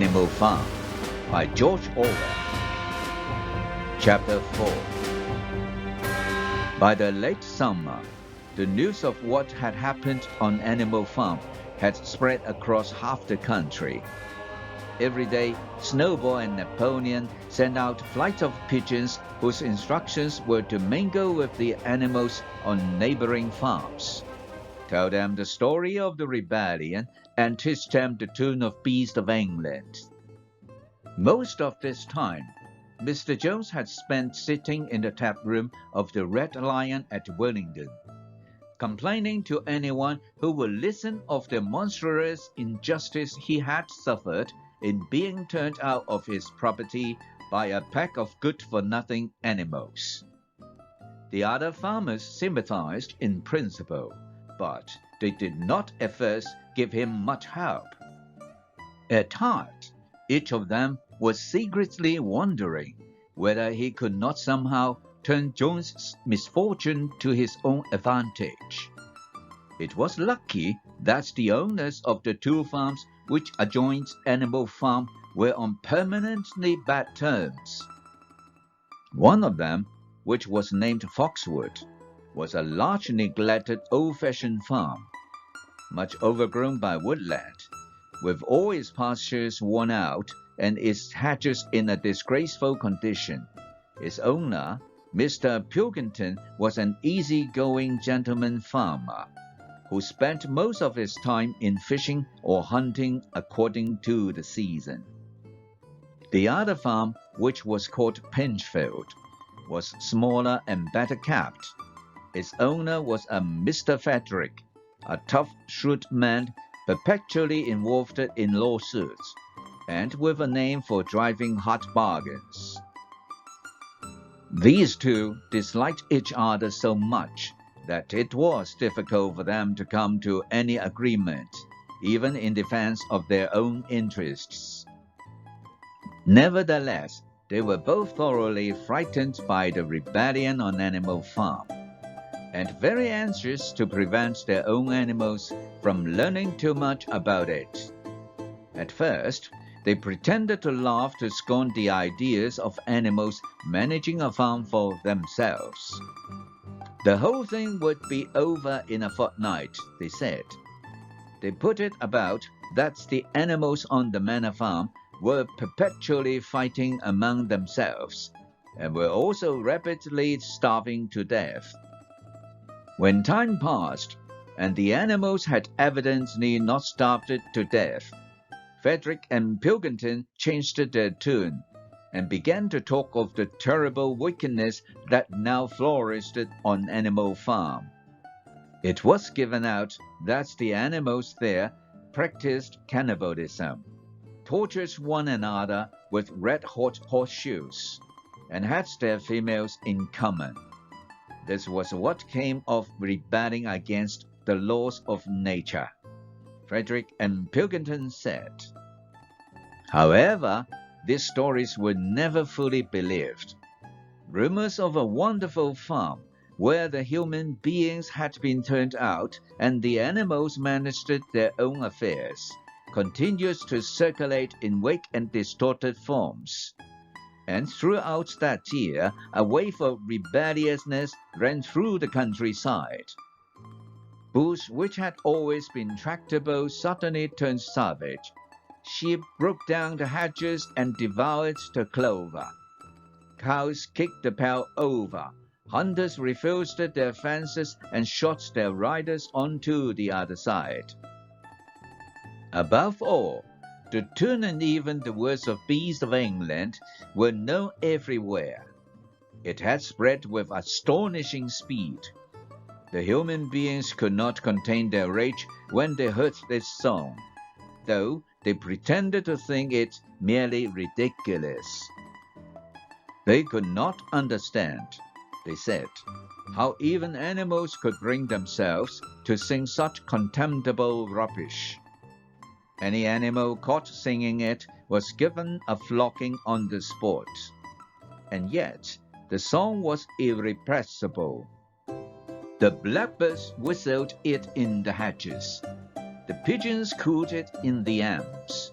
Animal Farm by George Orwell. Chapter 4. By the late summer, the news of what had happened on Animal Farm had spread across half the country. Every day, Snowball and Napoleon sent out flights of pigeons whose instructions were to mingle with the animals on neighboring farms, tell them the story of the rebellion, and teach them the tune of Beast of England. Most of this time, Mr. Jones had spent sitting in the tap room of the Red Lion at Wellington, complaining to anyone who would listen of the monstrous injustice he had suffered in being turned out of his property by a pack of good-for-nothing animals. The other farmers sympathized in principle, but they did not at first give him much help. At heart, each of them was secretly wondering whether he could not somehow turn Jones's misfortune to his own advantage. It was lucky that the owners of the two farms which adjoined Animal Farm were on permanently bad terms. One of them, which was named Foxwood, was a large neglected old-fashioned farm, much overgrown by woodland, with all its pastures worn out and its hedges in a disgraceful condition. Its owner, Mr. Pilkington, was an easy-going gentleman farmer, who spent most of his time in fishing or hunting according to the season. The other farm, which was called Pinchfield, was smaller and better kept. Its owner was a Mr. Frederick, a tough, shrewd man, perpetually involved in lawsuits, and with a name for driving hard bargains. These two disliked each other so much that it was difficult for them to come to any agreement, even in defense of their own interests. Nevertheless, they were both thoroughly frightened by the rebellion on Animal Farm, and very anxious to prevent their own animals from learning too much about it. At first, they pretended to laugh to scorn the ideas of animals managing a farm for themselves. The whole thing would be over in a fortnight, they said. They put it about that the animals on the manor farm were perpetually fighting among themselves, and were also rapidly starving to death. When time passed, and the animals had evidently not starved to death, Frederick and Pilkington changed their tune, and began to talk of the terrible wickedness that now flourished on Animal Farm. It was given out that the animals there practiced cannibalism, tortured one another with red-hot horseshoes, and had their females in common. This was what came of rebelling against the laws of nature, Frederick and Pilkington said. However, these stories were never fully believed. Rumors of a wonderful farm where the human beings had been turned out and the animals managed their own affairs continued to circulate in weak and distorted forms. And throughout that year, a wave of rebelliousness ran through the countryside. Bulls which had always been tractable suddenly turned savage. Sheep broke down the hedges and devoured the clover. Cows kicked the pail over. Hunters refused their fences and shot their riders onto the other side. Above all, the tune and even the words of Beast of England were known everywhere. It had spread with astonishing speed. The human beings could not contain their rage when they heard this song, though they pretended to think it merely ridiculous. They could not understand, they said, how even animals could bring themselves to sing such contemptible rubbish. Any animal caught singing it was given a flogging on the spot. And yet, the song was irrepressible. The blackbirds whistled it in the hedges. The pigeons cooed it in the elms.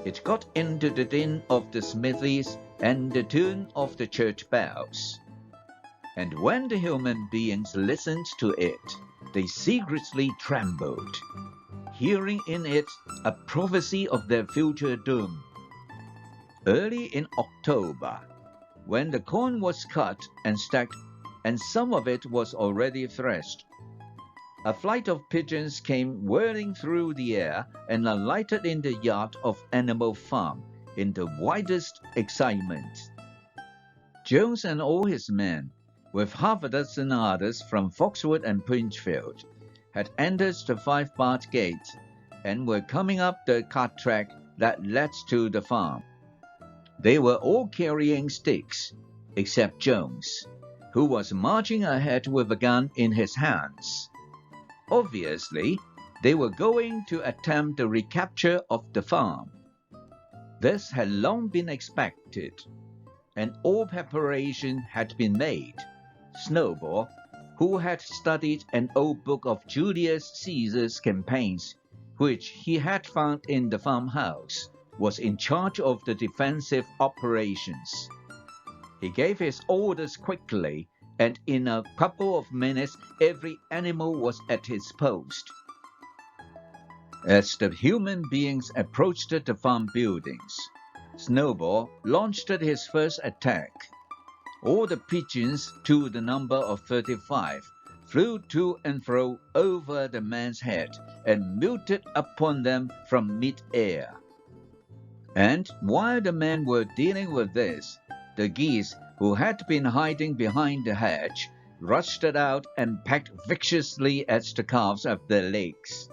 It got into the din of the smithies and the tune of the church bells. And when the human beings listened to it, they secretly trembled, hearing in it a prophecy of their future doom. Early in October, when the corn was cut and stacked, and some of it was already threshed, a flight of pigeons came whirling through the air and alighted in the yard of Animal Farm in the widest excitement. Jones and all his men, with half a dozen others from Foxwood and Pinchfield, had entered the 5-barred gate and were coming up the cart track that led to the farm. They were all carrying sticks, except Jones, who was marching ahead with a gun in his hands. Obviously, they were going to attempt the recapture of the farm. This had long been expected, and all preparation had been made. Snowball, who had studied an old book of Julius Caesar's campaigns, which he had found in the farmhouse, was in charge of the defensive operations. He gave his orders quickly, and in a couple of minutes every animal was at his post. As the human beings approached the farm buildings, Snowball launched his first attack. All the pigeons, to the number of 35, flew to and fro over the man's head and mounted upon them from mid-air. And while the men were dealing with this, the geese, who had been hiding behind the hedge, rushed out and pecked viciously at the calves of their legs.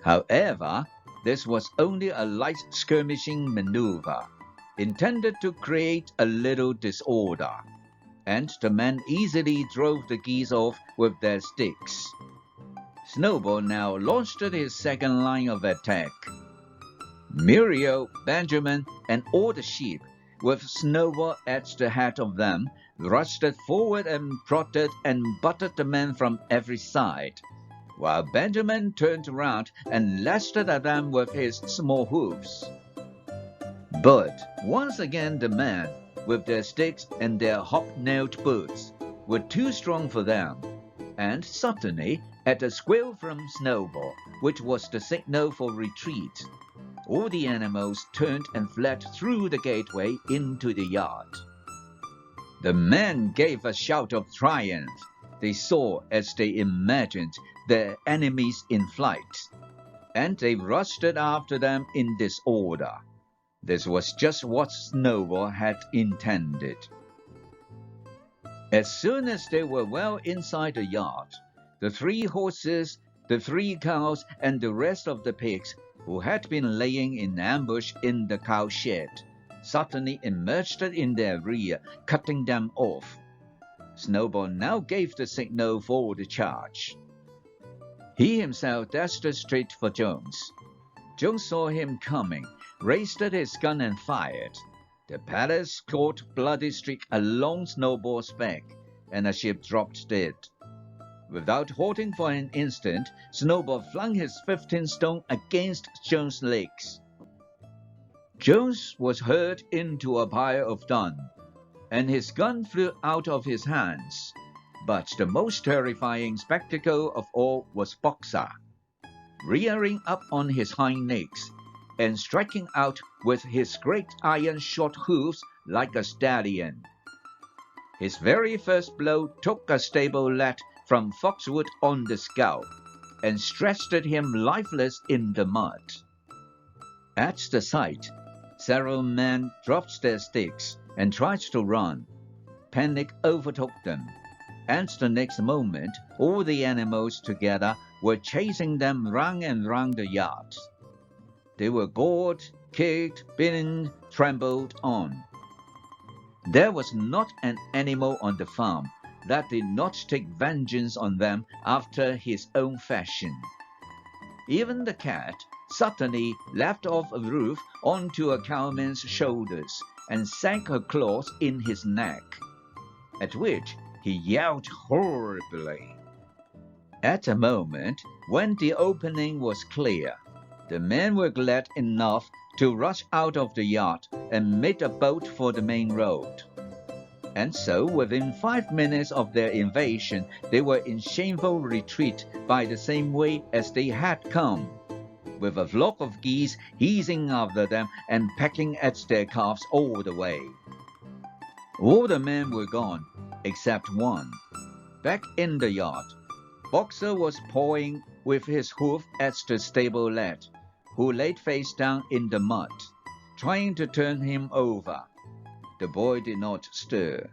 However, this was only a light skirmishing maneuver, intended to create a little disorder, and the men easily drove the geese off with their sticks. Snowball now launched his second line of attack. Muriel, Benjamin, and all the sheep, with Snowball at the head of them, rushed forward and prodded and butted the men from every side, while Benjamin turned round and lashed at them with his small hoofs. But once again the men, with their sticks and their hobnailed boots, were too strong for them, and suddenly, at a squeal from Snowball, which was the signal for retreat, all the animals turned and fled through the gateway into the yard. The men gave a shout of triumph. They saw, as they imagined, their enemies in flight, and they rushed after them in disorder. This was just what Snowball had intended. As soon as they were well inside the yard, the 3 horses, the 3 cows, and the rest of the pigs, who had been laying in ambush in the cowshed, suddenly emerged in their rear, cutting them off. Snowball now gave the signal for the charge. He himself dashed straight for Jones. Jones saw him coming, raised his gun and fired. The pellet scored a bloody streak along Snowball's back, and the sheep dropped dead. Without halting for an instant, Snowball flung his 15-stone against Jones' legs. Jones was hurled into a pile of dung, and his gun flew out of his hands. But the most terrifying spectacle of all was Boxer, rearing up on his hind legs and striking out with his great iron-shod hoofs like a stallion. His very first blow took a stable lad from Foxwood on the scalp and stretched him lifeless in the mud. At the sight, several men dropped their sticks and tried to run. Panic overtook them, and the next moment all the animals together were chasing them round and round the yard. They were gored, kicked, bitten, trampled on. There was not an animal on the farm that did not take vengeance on them after his own fashion. Even the cat suddenly leapt off a roof onto a cowman's shoulders and sank her claws in his neck, at which he yelled horribly. At a moment when the opening was clear, The men were glad enough to rush out of the yard and make a boat for the main road. And so, within 5 minutes of their invasion, they were in shameful retreat by the same way as they had come, with a flock of geese hissing after them and pecking at their calves all the way. All the men were gone, except one. Back in the yard, Boxer was pawing with his hoof at the stable lad, who laid face down in the mud, trying to turn him over. The boy did not stir.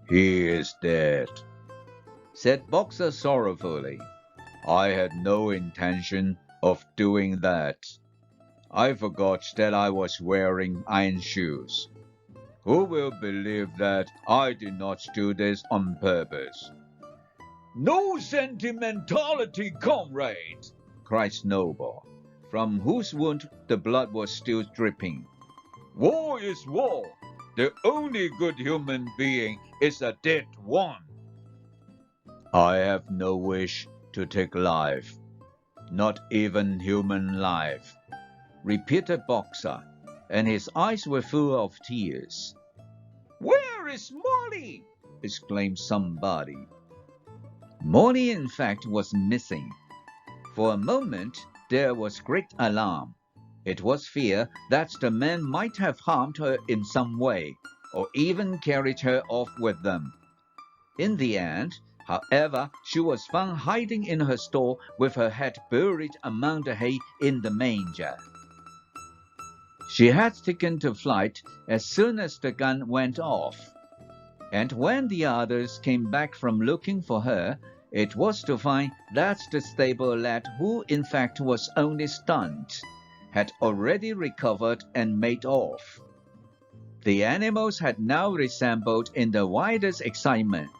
"He is dead," said Boxer sorrowfully. "I had no intention of doing that. I forgot that I was wearing iron shoes. Who will believe that I did not do this on purpose?" "No sentimentality, comrade!" cried Snowball, from whose wound the blood was still dripping. "War is war. The only good human being is a dead one." "I have no wish to take life, not even human life," repeated Boxer, and his eyes were full of tears. "Where is Molly?" exclaimed somebody. Molly, in fact, was missing. For a moment, there was great alarm. It was fear that the men might have harmed her in some way, or even carried her off with them. In the end, however, she was found hiding in her stall with her head buried among the hay in the manger. She had taken to flight as soon as the gun went off, and when the others came back from looking for her, it was to find that the stable lad, who in fact was only stunned, had already recovered and made off. The animals had now reassembled in the wildest excitement,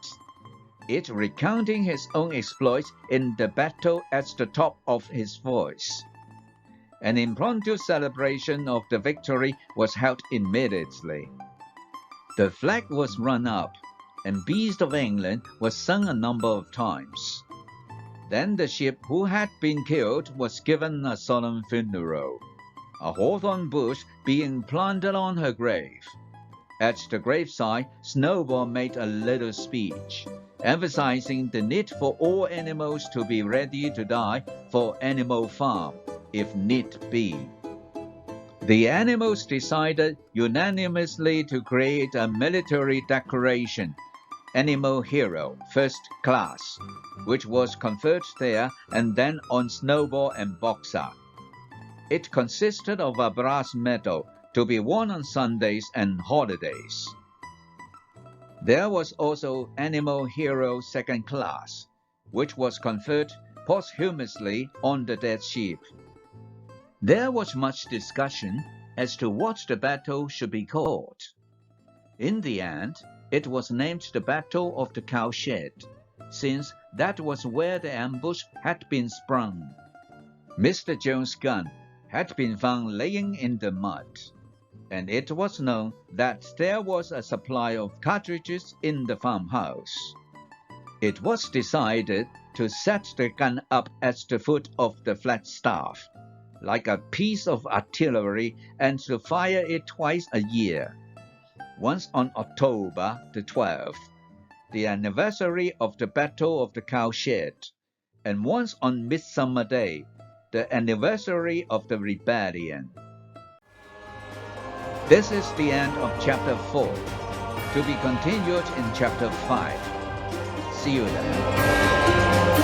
each recounting his own exploits in the battle at the top of his voice. An impromptu celebration of the victory was held immediately. The flag was run up, and Beast of England was sung a number of times. Then the ship who had been killed was given a solemn funeral, a hawthorn bush being planted on her grave. At the graveside, Snowball made a little speech, emphasizing the need for all animals to be ready to die for Animal Farm, if need be. The animals decided unanimously to create a military decoration, Animal Hero, First Class, which was conferred there and then on Snowball and Boxer. It consisted of a brass medal to be worn on Sundays and holidays. There was also Animal Hero Second Class, which was conferred posthumously on the dead sheep. There was much discussion as to what the battle should be called. In the end, it was named the Battle of the Cowshed, since that was where the ambush had been sprung. Mr. Jones' gun had been found laying in the mud, and it was known that there was a supply of cartridges in the farmhouse. It was decided to set the gun up at the foot of the flagstaff, like a piece of artillery, and to fire it twice a year, once on October the 12th, the anniversary of the Battle of the Cowshed, and once on Midsummer Day, the anniversary of the rebellion. This is the end of Chapter 4, to be continued in Chapter 5. See you then.